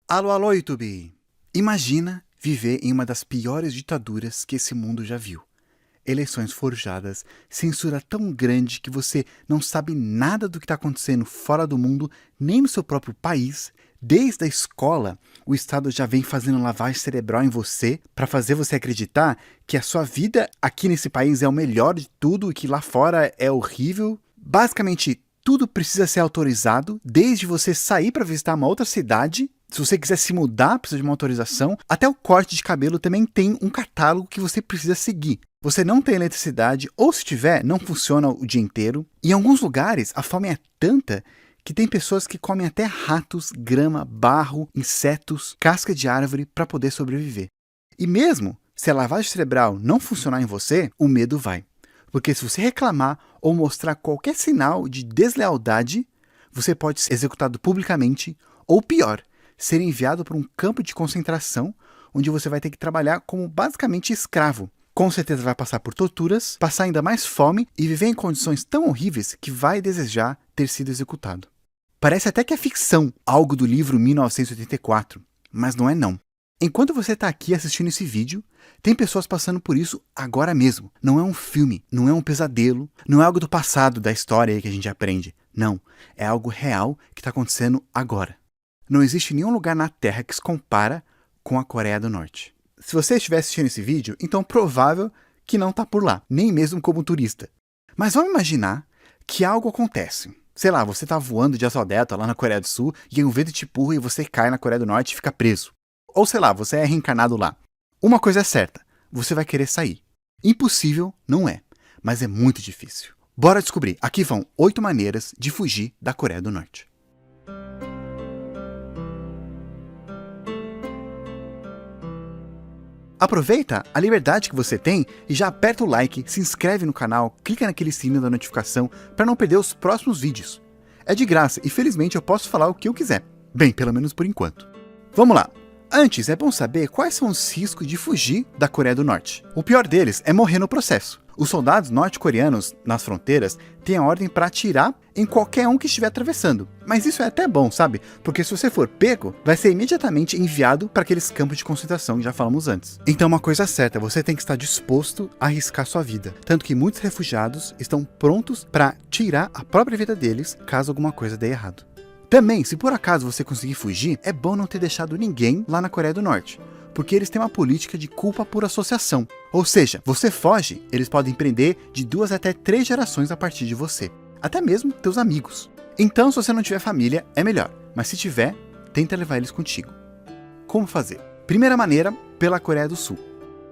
Alô, alô, YouTube! Imagina viver em uma das piores ditaduras que esse mundo já viu. Eleições forjadas, censura tão grande que você não sabe nada do que está acontecendo fora do mundo, nem no seu próprio país. Desde a escola, o Estado já vem fazendo lavagem cerebral em você para fazer você acreditar que a sua vida aqui nesse país é o melhor de tudo e que lá fora é horrível. Basicamente, tudo precisa ser autorizado, desde você sair para visitar uma outra cidade. Se você quiser se mudar, precisa de uma autorização. Até o corte de cabelo também tem um catálogo que você precisa seguir. Você não tem eletricidade, ou se tiver, não funciona o dia inteiro. Em alguns lugares, a fome é tanta que tem pessoas que comem até ratos, grama, barro, insetos, casca de árvore para poder sobreviver. E mesmo se a lavagem cerebral não funcionar em você, o medo vai. Porque se você reclamar ou mostrar qualquer sinal de deslealdade, você pode ser executado publicamente, ou pior, ser enviado para um campo de concentração, onde você vai ter que trabalhar como basicamente escravo. Com certeza vai passar por torturas, passar ainda mais fome e viver em condições tão horríveis que vai desejar ter sido executado. Parece até que é ficção, algo do livro 1984, mas não é não. Enquanto você está aqui assistindo esse vídeo, tem pessoas passando por isso agora mesmo. Não é um filme, não é um pesadelo, não é algo do passado, da história aí que a gente aprende. Não, é algo real que está acontecendo agora. Não existe nenhum lugar na Terra que se compara com a Coreia do Norte. Se você estiver assistindo esse vídeo, então provável que não está por lá, nem mesmo como turista. Mas vamos imaginar que algo acontece. Sei lá, você está voando de asa delta lá na Coreia do Sul e um vento te empurra e você cai na Coreia do Norte e fica preso. Ou sei lá, você é reencarnado lá. Uma coisa é certa, você vai querer sair. Impossível não é, mas é muito difícil. Bora descobrir, aqui vão 8 maneiras de fugir da Coreia do Norte. Aproveita a liberdade que você tem e já aperta o like, se inscreve no canal, clica naquele sininho da notificação para não perder os próximos vídeos. É de graça e felizmente eu posso falar o que eu quiser. Bem, pelo menos por enquanto. Vamos lá! Antes, é bom saber quais são os riscos de fugir da Coreia do Norte. O pior deles é morrer no processo. Os soldados norte-coreanos nas fronteiras têm a ordem para atirar em qualquer um que estiver atravessando. Mas isso é até bom, sabe? Porque se você for pego, vai ser imediatamente enviado para aqueles campos de concentração que já falamos antes. Então uma coisa certa, você tem que estar disposto a arriscar sua vida. Tanto que muitos refugiados estão prontos para tirar a própria vida deles caso alguma coisa dê errado. Também, se por acaso você conseguir fugir, é bom não ter deixado ninguém lá na Coreia do Norte, porque eles têm uma política de culpa por associação. Ou seja, você foge, eles podem prender de 2 até 3 gerações a partir de você. Até mesmo teus amigos. Então, se você não tiver família, é melhor. Mas se tiver, tenta levar eles contigo. Como fazer? Primeira maneira, pela Coreia do Sul.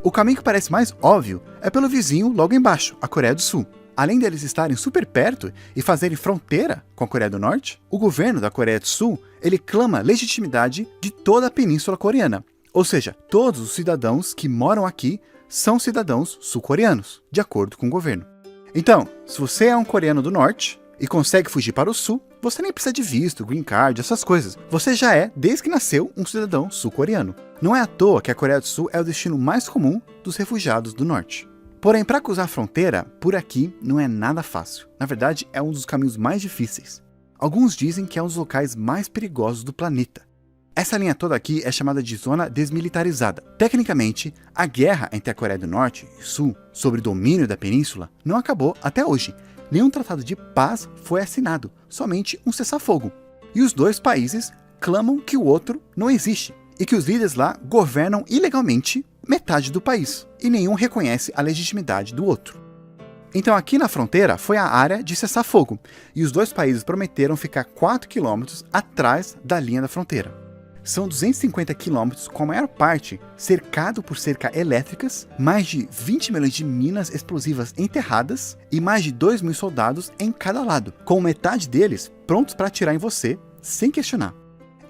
O caminho que parece mais óbvio é pelo vizinho logo embaixo, a Coreia do Sul. Além deles estarem super perto e fazerem fronteira com a Coreia do Norte, o governo da Coreia do Sul, ele clama legitimidade de toda a Península Coreana. Ou seja, todos os cidadãos que moram aqui são cidadãos sul-coreanos, de acordo com o governo. Então, se você é um coreano do Norte e consegue fugir para o Sul, você nem precisa de visto, green card, essas coisas. Você já é, desde que nasceu, um cidadão sul-coreano. Não é à toa que a Coreia do Sul é o destino mais comum dos refugiados do Norte. Porém, para cruzar a fronteira, por aqui não é nada fácil. Na verdade, é um dos caminhos mais difíceis. Alguns dizem que é um dos locais mais perigosos do planeta. Essa linha toda aqui é chamada de zona desmilitarizada. Tecnicamente, a guerra entre a Coreia do Norte e Sul sobre o domínio da península não acabou até hoje. Nenhum tratado de paz foi assinado, somente um cessar-fogo. E os dois países clamam que o outro não existe e que os líderes lá governam ilegalmente metade do país, e nenhum reconhece a legitimidade do outro. Então aqui na fronteira foi a área de cessar-fogo, e os dois países prometeram ficar 4 km atrás da linha da fronteira. São 250 km, com a maior parte cercado por cerca elétricas, mais de 20 milhões de minas explosivas enterradas e mais de 2.000 soldados em cada lado, com metade deles prontos para atirar em você sem questionar.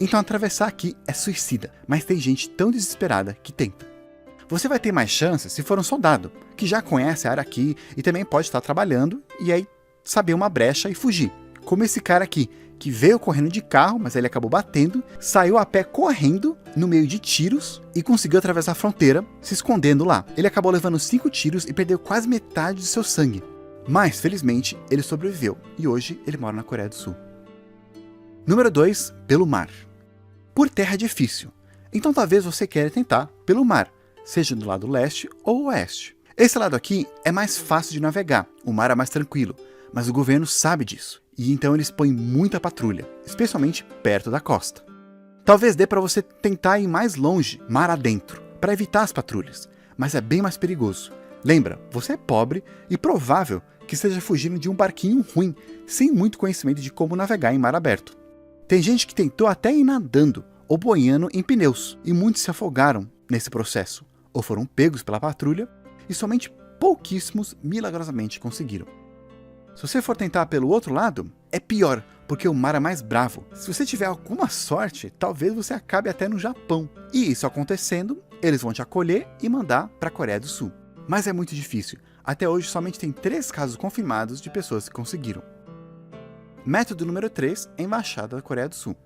Então atravessar aqui é suicida, mas tem gente tão desesperada que tenta. Você vai ter mais chances se for um soldado, que já conhece a área aqui e também pode estar trabalhando e aí saber uma brecha e fugir. Como esse cara aqui, que veio correndo de carro, mas ele acabou batendo, saiu a pé correndo no meio de tiros e conseguiu atravessar a fronteira, se escondendo lá. Ele acabou levando 5 tiros e perdeu quase metade de seu sangue. Mas, felizmente, ele sobreviveu e hoje ele mora na Coreia do Sul. Número 2, pelo mar. Por terra é difícil, então talvez você queira tentar pelo mar, seja do lado leste ou oeste. Esse lado aqui é mais fácil de navegar, o mar é mais tranquilo, mas o governo sabe disso, e então eles põem muita patrulha, especialmente perto da costa. Talvez dê para você tentar ir mais longe, mar adentro, para evitar as patrulhas, mas é bem mais perigoso. Lembra, você é pobre e provável que esteja fugindo de um barquinho ruim, sem muito conhecimento de como navegar em mar aberto. Tem gente que tentou até ir nadando ou boiando em pneus, e muitos se afogaram nesse processo, ou foram pegos pela patrulha, e somente pouquíssimos milagrosamente conseguiram. Se você for tentar pelo outro lado, é pior, porque o mar é mais bravo. Se você tiver alguma sorte, talvez você acabe até no Japão. E isso acontecendo, eles vão te acolher e mandar para a Coreia do Sul. Mas é muito difícil. Até hoje somente tem 3 casos confirmados de pessoas que conseguiram. Método número 3 é a Embaixada da Coreia do Sul.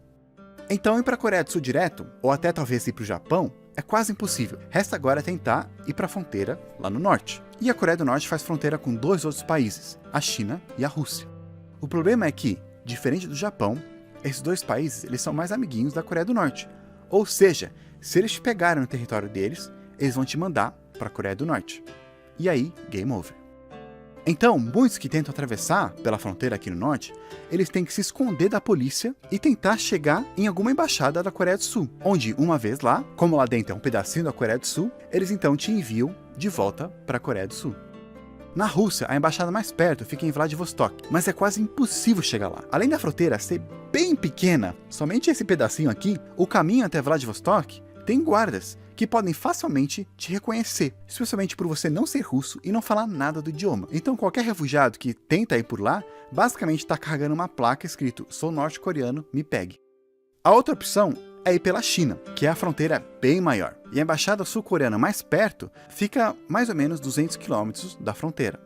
Então ir para a Coreia do Sul direto, ou até talvez ir para o Japão, é quase impossível. Resta agora tentar ir para a fronteira lá no norte. E a Coreia do Norte faz fronteira com 2 outros países, a China e a Rússia. O problema é que, diferente do Japão, esses 2 países eles são mais amiguinhos da Coreia do Norte. Ou seja, se eles te pegarem no território deles, eles vão te mandar para a Coreia do Norte. E aí, game over. Então, muitos que tentam atravessar pela fronteira aqui no norte, eles têm que se esconder da polícia e tentar chegar em alguma embaixada da Coreia do Sul, onde, uma vez lá, como lá dentro é um pedacinho da Coreia do Sul, eles então te enviam de volta para a Coreia do Sul. Na Rússia, a embaixada mais perto fica em Vladivostok, mas é quase impossível chegar lá. Além da fronteira ser bem pequena, somente esse pedacinho aqui, o caminho até Vladivostok tem guardas que podem facilmente te reconhecer, especialmente por você não ser russo e não falar nada do idioma. Então qualquer refugiado que tenta ir por lá, basicamente está carregando uma placa escrito "Sou norte-coreano, me pegue". A outra opção é ir pela China, que é a fronteira bem maior, e a embaixada sul-coreana mais perto fica mais ou menos 200 km da fronteira.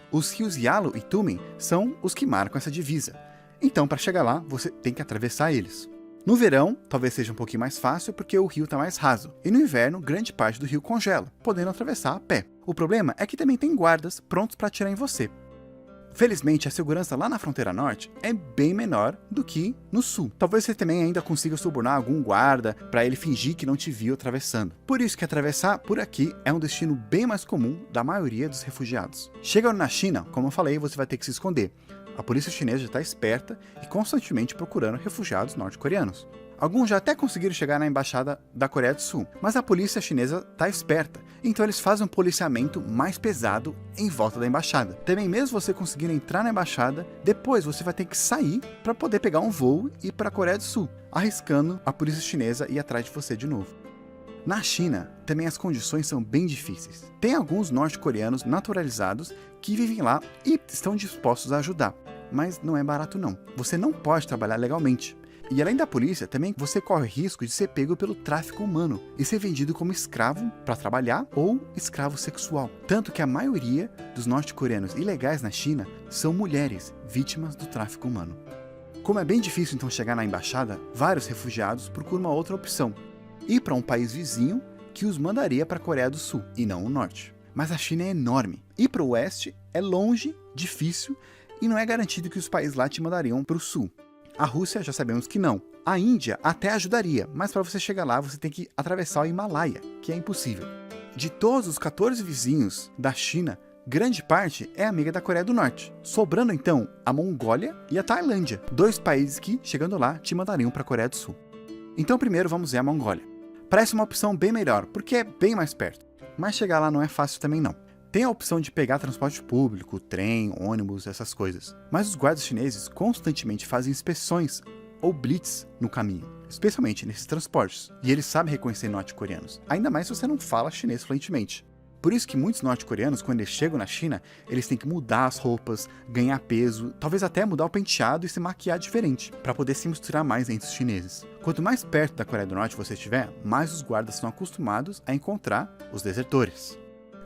Os rios Yalu e Tumen são os que marcam essa divisa, então para chegar lá você tem que atravessar eles. No verão, talvez seja um pouquinho mais fácil porque o rio está mais raso, e no inverno, grande parte do rio congela, podendo atravessar a pé. O problema é que também tem guardas prontos para atirar em você. Felizmente, a segurança lá na fronteira norte é bem menor do que no sul. Talvez você também ainda consiga subornar algum guarda para ele fingir que não te viu atravessando. Por isso que atravessar por aqui é um destino bem mais comum da maioria dos refugiados. Chegando na China, como eu falei, você vai ter que se esconder. A polícia chinesa já está esperta e constantemente procurando refugiados norte-coreanos. Alguns já até conseguiram chegar na embaixada da Coreia do Sul, mas a polícia chinesa está esperta, então eles fazem um policiamento mais pesado em volta da embaixada. Também mesmo você conseguindo entrar na embaixada, depois você vai ter que sair para poder pegar um voo e ir para a Coreia do Sul, arriscando a polícia chinesa ir atrás de você de novo. Na China, também as condições são bem difíceis. Tem alguns norte-coreanos naturalizados que vivem lá e estão dispostos a ajudar, mas não é barato não. Você não pode trabalhar legalmente. E além da polícia, também você corre risco de ser pego pelo tráfico humano e ser vendido como escravo para trabalhar ou escravo sexual. Tanto que a maioria dos norte-coreanos ilegais na China são mulheres vítimas do tráfico humano. Como é bem difícil então chegar na embaixada, vários refugiados procuram uma outra opção: ir para um país vizinho que os mandaria para a Coreia do Sul e não o norte. Mas a China é enorme. Ir para o oeste é longe, difícil e não é garantido que os países lá te mandariam para o sul. A Rússia já sabemos que não. A Índia até ajudaria, mas para você chegar lá você tem que atravessar o Himalaia, que é impossível. De todos os 14 vizinhos da China, grande parte é amiga da Coreia do Norte, sobrando então a Mongólia e a Tailândia, 2 países que, chegando lá, te mandariam para a Coreia do Sul. Então primeiro vamos ver a Mongólia. Parece uma opção bem melhor, porque é bem mais perto, mas chegar lá não é fácil também não. Tem a opção de pegar transporte público, trem, ônibus, essas coisas. Mas os guardas chineses constantemente fazem inspeções ou blitz no caminho, especialmente nesses transportes. E eles sabem reconhecer norte-coreanos, ainda mais se você não fala chinês fluentemente. Por isso que muitos norte-coreanos, quando eles chegam na China, eles têm que mudar as roupas, ganhar peso, talvez até mudar o penteado e se maquiar diferente, para poder se misturar mais entre os chineses. Quanto mais perto da Coreia do Norte você estiver, mais os guardas são acostumados a encontrar os desertores.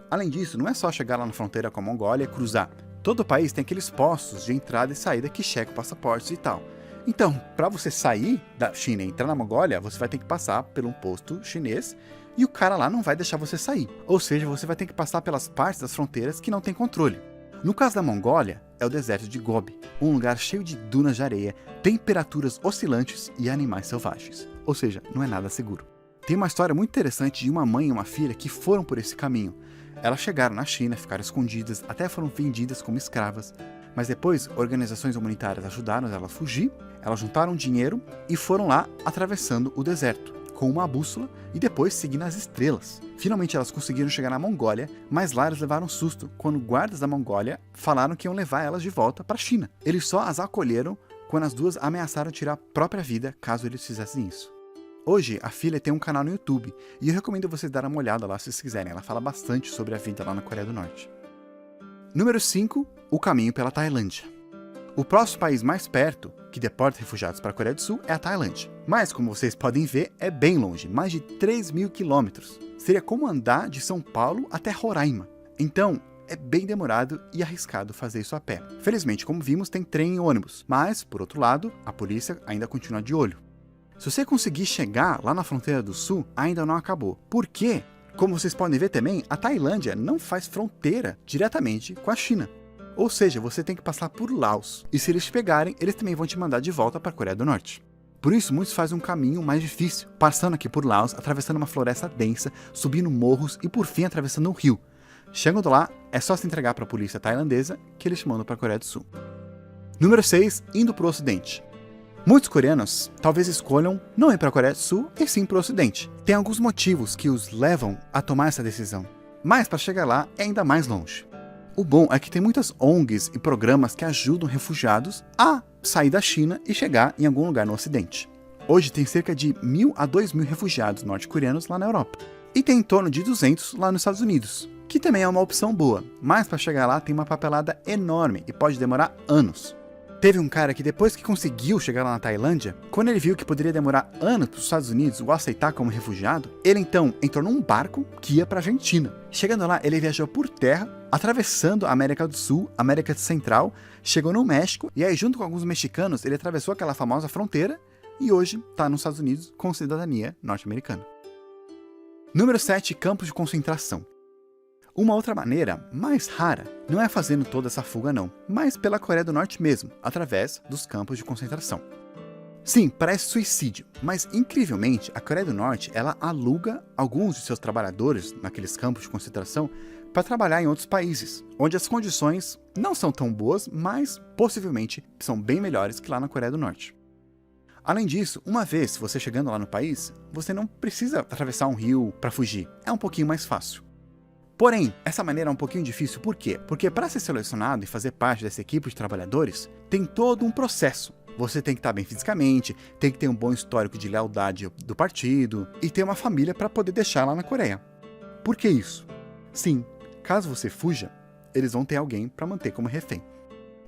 Além disso, não é só chegar lá na fronteira com a Mongólia e cruzar. Todo o país tem aqueles postos de entrada e saída que checam passaportes e tal. Então, para você sair da China e entrar na Mongólia, você vai ter que passar por um posto chinês e o cara lá não vai deixar você sair. Ou seja, você vai ter que passar pelas partes das fronteiras que não tem controle. No caso da Mongólia, é o deserto de Gobi, um lugar cheio de dunas de areia, temperaturas oscilantes e animais selvagens. ou seja, não é nada seguro. Tem uma história muito interessante de uma mãe e uma filha que foram por esse caminho. Elas chegaram na China, ficaram escondidas, até foram vendidas como escravas, mas depois organizações humanitárias ajudaram elas a fugir, elas juntaram dinheiro e foram lá atravessando o deserto, com uma bússola e depois seguindo as estrelas. Finalmente elas conseguiram chegar na Mongólia, mas lá eles levaram um susto quando guardas da Mongólia falaram que iam levar elas de volta para a China. Eles só as acolheram quando as duas ameaçaram tirar a própria vida caso eles fizessem isso. Hoje, a filha tem um canal no YouTube e eu recomendo vocês darem uma olhada lá se vocês quiserem. Ela fala bastante sobre a vida lá na Coreia do Norte. Número 5. O caminho pela Tailândia. O próximo país mais perto que deporta refugiados para a Coreia do Sul é a Tailândia. Mas, como vocês podem ver, é bem longe, mais de 3.000 quilômetros. Seria como andar de São Paulo até Roraima. Então, é bem demorado e arriscado fazer isso a pé. Felizmente, como vimos, tem trem e ônibus. Mas, por outro lado, a polícia ainda continua de olho. Se você conseguir chegar lá na fronteira do sul, ainda não acabou. Por quê? Como vocês podem ver também, a Tailândia não faz fronteira diretamente com a China. Ou seja, você tem que passar por Laos. E se eles te pegarem, eles também vão te mandar de volta para a Coreia do Norte. Por isso, muitos fazem um caminho mais difícil, passando aqui por Laos, atravessando uma floresta densa, subindo morros e por fim atravessando um rio. Chegando lá, é só se entregar para a polícia tailandesa que eles te mandam para a Coreia do Sul. Número 6. Indo para o Ocidente. Muitos coreanos talvez escolham não ir para a Coreia do Sul e sim para o Ocidente. Tem alguns motivos que os levam a tomar essa decisão, mas para chegar lá é ainda mais longe. O bom é que tem muitas ONGs e programas que ajudam refugiados a sair da China e chegar em algum lugar no Ocidente. Hoje tem cerca de 1.000 a 2.000 refugiados norte-coreanos lá na Europa. E tem em torno de 200 lá nos Estados Unidos, que também é uma opção boa, mas para chegar lá tem uma papelada enorme e pode demorar anos. Teve um cara que depois que conseguiu chegar lá na Tailândia, quando ele viu que poderia demorar anos para os Estados Unidos o aceitar como refugiado, ele então entrou num barco que ia para a Argentina. Chegando lá, ele viajou por terra, atravessando a América do Sul, América Central, chegou no México e aí junto com alguns mexicanos ele atravessou aquela famosa fronteira e hoje está nos Estados Unidos com cidadania norte-americana. Número 7. Campos de concentração. Uma outra maneira, mais rara, não é fazendo toda essa fuga não, mas pela Coreia do Norte mesmo, através dos campos de concentração. Sim, parece suicídio, mas incrivelmente a Coreia do Norte ela aluga alguns de seus trabalhadores naqueles campos de concentração para trabalhar em outros países, onde as condições não são tão boas, mas possivelmente são bem melhores que lá na Coreia do Norte. Além disso, uma vez você chegando lá no país, você não precisa atravessar um rio para fugir, é um pouquinho mais fácil. Porém, essa maneira é um pouquinho difícil, por quê? Porque para ser selecionado e fazer parte dessa equipe de trabalhadores, tem todo um processo. Você tem que estar bem fisicamente, tem que ter um bom histórico de lealdade do partido e ter uma família para poder deixar lá na Coreia. Por que isso? Sim, caso você fuja, eles vão ter alguém para manter como refém.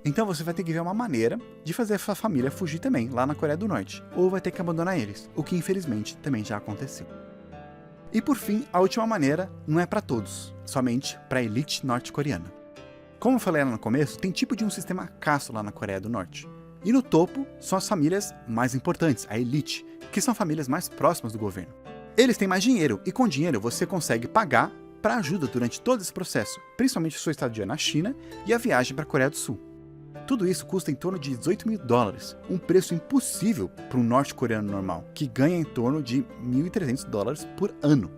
Então você vai ter que ver uma maneira de fazer a sua família fugir também lá na Coreia do Norte, ou vai ter que abandonar eles, o que infelizmente também já aconteceu. E por fim, a última maneira não é para todos, somente para a elite norte-coreana. Como eu falei lá no começo, tem tipo de um sistema casto lá na Coreia do Norte. E no topo são as famílias mais importantes, a elite, que são famílias mais próximas do governo. Eles têm mais dinheiro e com dinheiro você consegue pagar para ajuda durante todo esse processo, principalmente a sua estadia na China e a viagem para a Coreia do Sul. Tudo isso custa em torno de $18.000, um preço impossível para um norte-coreano normal, que ganha em torno de $1.300 por ano.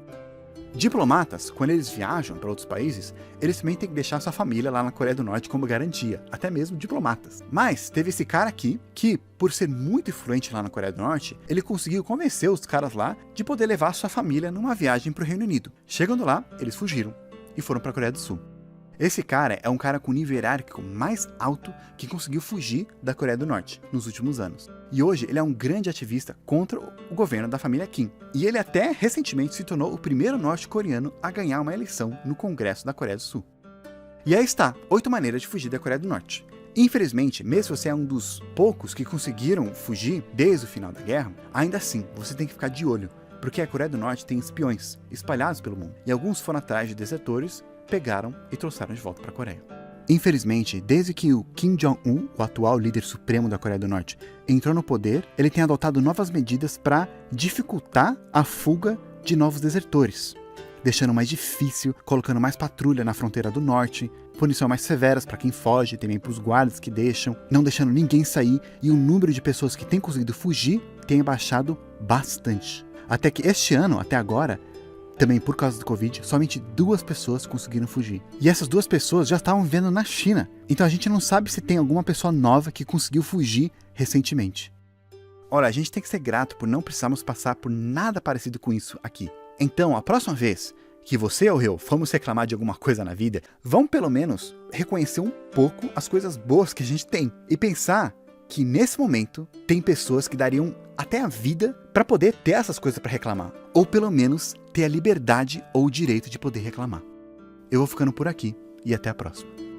Diplomatas, quando eles viajam para outros países, eles também têm que deixar sua família lá na Coreia do Norte como garantia, até mesmo diplomatas. Mas teve esse cara aqui, que por ser muito influente lá na Coreia do Norte, ele conseguiu convencer os caras lá de poder levar sua família numa viagem para o Reino Unido. Chegando lá, eles fugiram e foram para a Coreia do Sul. Esse cara é um cara com nível hierárquico mais alto que conseguiu fugir da Coreia do Norte nos últimos anos. E hoje ele é um grande ativista contra o governo da família Kim. E ele até recentemente se tornou o primeiro norte-coreano a ganhar uma eleição no Congresso da Coreia do Sul. E aí está, 8 maneiras de fugir da Coreia do Norte. Infelizmente, mesmo se você é um dos poucos que conseguiram fugir desde o final da guerra, ainda assim você tem que ficar de olho, porque a Coreia do Norte tem espiões espalhados pelo mundo. E alguns foram atrás de desertores, pegaram e trouxeram de volta para a Coreia. Infelizmente, desde que o Kim Jong-un, o atual líder supremo da Coreia do Norte, entrou no poder, ele tem adotado novas medidas para dificultar a fuga de novos desertores, deixando mais difícil, colocando mais patrulha na fronteira do norte, punições mais severas para quem foge, também para os guardas que deixam, não deixando ninguém sair, e o número de pessoas que têm conseguido fugir tenha baixado bastante. Até que este ano, até agora, também por causa do Covid, somente 2 pessoas conseguiram fugir. E essas 2 pessoas já estavam vivendo na China. Então a gente não sabe se tem alguma pessoa nova que conseguiu fugir recentemente. Olha, a gente tem que ser grato por não precisarmos passar por nada parecido com isso aqui. Então, a próxima vez que você ou eu formos reclamar de alguma coisa na vida, vamos pelo menos reconhecer um pouco as coisas boas que a gente tem. E pensar que nesse momento tem pessoas que dariam até a vida para poder ter essas coisas para reclamar. Ou pelo menos ter a liberdade ou o direito de poder reclamar. Eu vou ficando por aqui e até a próxima.